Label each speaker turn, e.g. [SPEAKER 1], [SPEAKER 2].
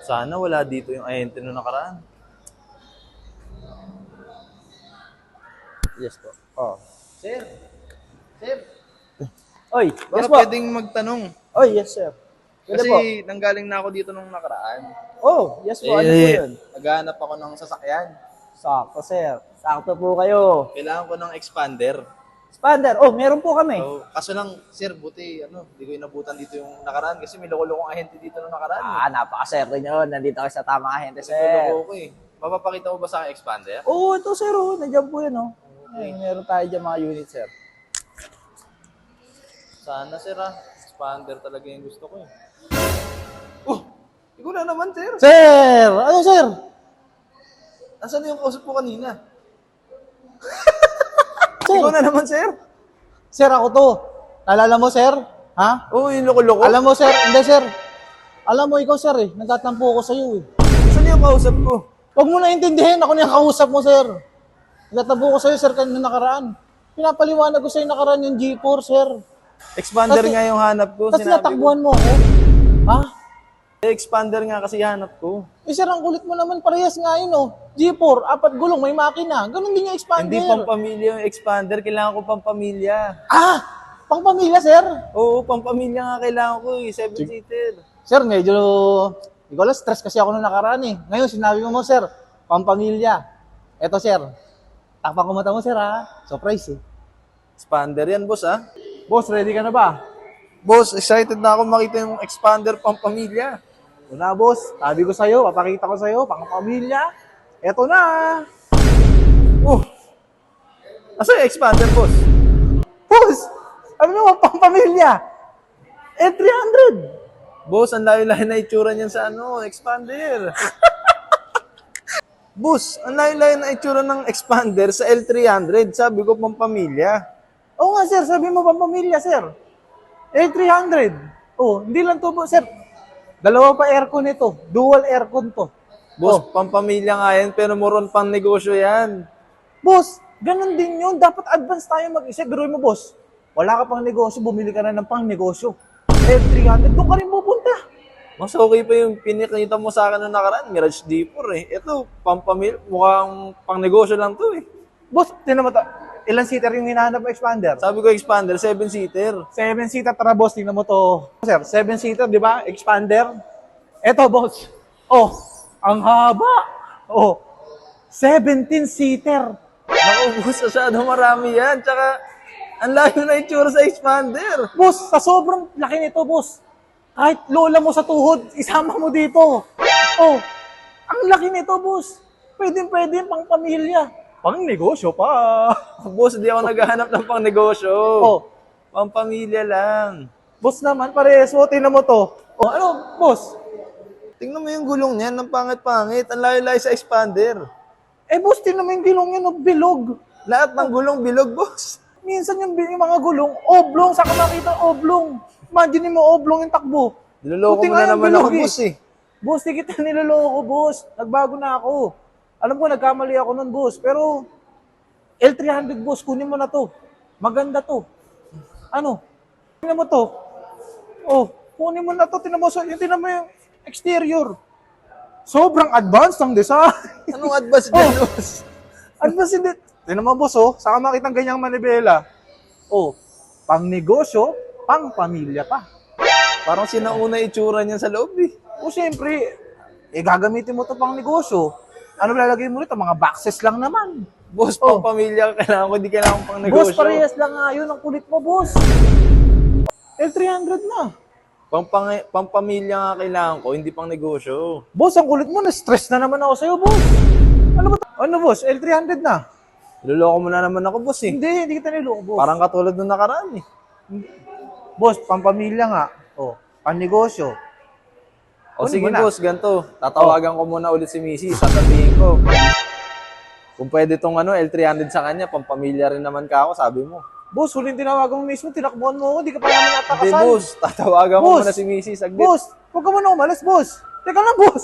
[SPEAKER 1] Sana wala dito yung ahente nung nakaraan.
[SPEAKER 2] Yes po. Oh.
[SPEAKER 1] Sir! Sir!
[SPEAKER 2] Oy,
[SPEAKER 1] Baka
[SPEAKER 2] yes po.
[SPEAKER 1] pwedeng magtanong.
[SPEAKER 2] Oy, yes sir. Pwede
[SPEAKER 1] Kasi
[SPEAKER 2] po.
[SPEAKER 1] nanggaling na ako dito nung nakaraan.
[SPEAKER 2] Oh, yes po. Ano po yun?
[SPEAKER 1] Naghahanap ako ng sasakyan.
[SPEAKER 2] Sakto sir. Sakto po kayo.
[SPEAKER 1] Kailangan ko ng expander.
[SPEAKER 2] Expander. Oh, meron po kami.
[SPEAKER 1] So, kaso lang, sir, buti, hindi ko inabutan dito yung nakaraan kasi may loko-lokong ahente dito nung nakaraan.
[SPEAKER 2] Napaka-serte nyo. Nandito kayo sa tamang ahente,
[SPEAKER 1] Kasi
[SPEAKER 2] sir.
[SPEAKER 1] loko ko eh. Mapapakita mo ba sa akin expander?
[SPEAKER 2] Oo, ito sir. Oh. Nandiyan po yun, oh. Ay, meron tayo dyan mga unit, sir.
[SPEAKER 1] Sana, sir, expander talaga yung gusto ko eh. Ikaw na naman, sir.
[SPEAKER 2] Sir! Ano, sir?
[SPEAKER 1] Asan yung kausap ko kanina?
[SPEAKER 2] Sir!
[SPEAKER 1] Ikaw na naman, sir.
[SPEAKER 2] Sir, ako to. Naalala mo, sir? Ha?
[SPEAKER 1] Oo, yung loko-loko.
[SPEAKER 2] Alam mo, sir? Hindi, sir. Alam mo, ikaw, sir, eh. Nagtatampo ako sa'yo, eh.
[SPEAKER 1] Asan yung kausap ko?
[SPEAKER 2] Huwag mo na intindihin. Ako na yung kausap mo, sir. Nagtatampo ko sa'yo, sir, kanina nakaraan. Pinapaliwanag ko sa'yo nakaraan yung G4, sir.
[SPEAKER 1] Expander
[SPEAKER 2] Kasi-
[SPEAKER 1] nga yung hanap ko.
[SPEAKER 2] Tapos
[SPEAKER 1] Sinabi ko.
[SPEAKER 2] natakbuhan mo ako. Ha?
[SPEAKER 1] Expander nga kasi hanap ko.
[SPEAKER 2] Eh, sir, ang kulit mo naman. Parehas nga yun, oh. G4, 4 gulong, may makina. Ganun din yung expander.
[SPEAKER 1] Hindi pampamilya yung expander. Kailangan ko pampamilya.
[SPEAKER 2] Pang pamilya, sir.
[SPEAKER 1] Oo, pampamilya nga kailangan ko eh. 7-seater.
[SPEAKER 2] Sir, medyo, hindi ko alam, stress kasi ako nung nakaraan, eh. Ngayon, sinabi mo, sir, pang pamilya. Eto, sir. Takpan ko mata mo, sir, ha. Surprise, eh.
[SPEAKER 1] Expander yan, boss
[SPEAKER 2] Boss, ready ka na ba?
[SPEAKER 1] Boss, excited na ako makita yung expander pampamilya.
[SPEAKER 2] Ito na, boss. Sabi ko sa'yo, papakita ko sa'yo, pang pamilya. Eto na.
[SPEAKER 1] Asa yung expander, boss?
[SPEAKER 2] Boss, sabi mo, pang pamilya. 300.
[SPEAKER 1] Boss, ang layo-layo na itsura niyan sa expander. Boss, ang layo-layo na itsura ng expander sa L300. Sabi ko, pampamilya.
[SPEAKER 2] Oo nga, sir. Sabi mo, pang pamilya, sir. 300. Hindi lang to, boss, sir. Dalawa pa aircon ito. Dual aircon to.
[SPEAKER 1] Boss, pampamilya nga yan, pero moron pang negosyo yan.
[SPEAKER 2] Boss, ganun din yun. Dapat advance tayo mag-isip. Biruin mo, boss. Wala ka pang negosyo, bumili ka na ng pang negosyo. 300, doon ka rin pupunta.
[SPEAKER 1] Mas okay pa yung pinikita mo sa akin na nakaraan, Mirage D4 eh. Ito, pampamilya, mukhang pang negosyo lang to eh.
[SPEAKER 2] Boss, tinan mo to. Ilan seater yung hinahanap mo expander?
[SPEAKER 1] Sabi ko expander, 7-seater.
[SPEAKER 2] 7-seater, tara boss, tingnan mo to. Sir, 7-seater, di ba? Expander. Eto, boss. Ang haba. 17-seater.
[SPEAKER 1] Naku, boss, masyado marami yan. Tsaka, ang layo na itsura sa expander.
[SPEAKER 2] Boss, sa sobrang laki nito, boss. Kahit lola mo sa tuhod, isama mo dito. Ang laki nito, boss. Pwede pang pamilya. Pang negosyo pa.
[SPEAKER 1] Boss, di ako naghahanap ng pang negosyo. Pampamilya lang.
[SPEAKER 2] Boss naman, parehas mo. Tingnan mo to. Ano, boss?
[SPEAKER 1] Tingnan mo yung gulong niyan, ng pangit-pangit. Ang layo-layo sa expander.
[SPEAKER 2] Boss, tingnan mo yung gulong yan, bilog.
[SPEAKER 1] Lahat ng gulong bilog, boss.
[SPEAKER 2] Minsan yung mga gulong, oblong. Saka makita oblong. Imagine mo, oblong yung takbo.
[SPEAKER 1] Niloloko
[SPEAKER 2] Buti
[SPEAKER 1] mo
[SPEAKER 2] nga
[SPEAKER 1] na
[SPEAKER 2] yung
[SPEAKER 1] naman
[SPEAKER 2] bilog
[SPEAKER 1] ako, boss eh.
[SPEAKER 2] Boss, di kita niloloko, boss. Nagbago na ako. Alam ko, nagkamali ako nun, boss. Pero, L300, boss, kunin mo na to. Maganda to. Ano? Tingnan mo to. Kunin mo na to. Tingnan mo yung exterior. Sobrang advanced ang design.
[SPEAKER 1] Anong advice dyan, boss?
[SPEAKER 2] Advanced hindi. Tingnan mo, boss, saka makitang ganyang manibela. Pang negosyo, pang pamilya pa.
[SPEAKER 1] Parang sinauna itsura niyan sa loob eh.
[SPEAKER 2] Siyempre, gagamitin mo to pang negosyo. Ano lalagay mo rito? Mga boxes lang naman.
[SPEAKER 1] Boss, pang pamilya kailangan ko, hindi kailangan pang negosyo.
[SPEAKER 2] Boss, parehas lang nga yun. Ang kulit mo, boss. L300 na.
[SPEAKER 1] Pang pamilya nga kailangan ko, hindi pang negosyo.
[SPEAKER 2] Boss, ang kulit mo. Na-stress na naman ako sa'yo, boss. Ano ba? Ano, boss? L300 na.
[SPEAKER 1] Niloloko mo na naman ako, boss eh.
[SPEAKER 2] Hindi kita niloko, boss.
[SPEAKER 1] Parang katulad nung nakaraan eh.
[SPEAKER 2] Boss, pang pamilya nga. Pang negosyo.
[SPEAKER 1] O
[SPEAKER 2] Kunin
[SPEAKER 1] sige,
[SPEAKER 2] mo na.
[SPEAKER 1] boss, ganito. Tatawagan ko muna ulit si Missy. Sasabihin ko. Kung pwede tong L300 sa kanya, pampamilya rin naman ka ako, sabi mo.
[SPEAKER 2] Boss, huling tinawagan mo mismo, tinakbuhan mo ako, di ka pa naman
[SPEAKER 1] Hindi,
[SPEAKER 2] natakasan.
[SPEAKER 1] boss. Tatawagan ko
[SPEAKER 2] Boss.
[SPEAKER 1] muna si Missy. Saglit.
[SPEAKER 2] Boss, huwag ka muna umalis, boss. Teka lang, boss.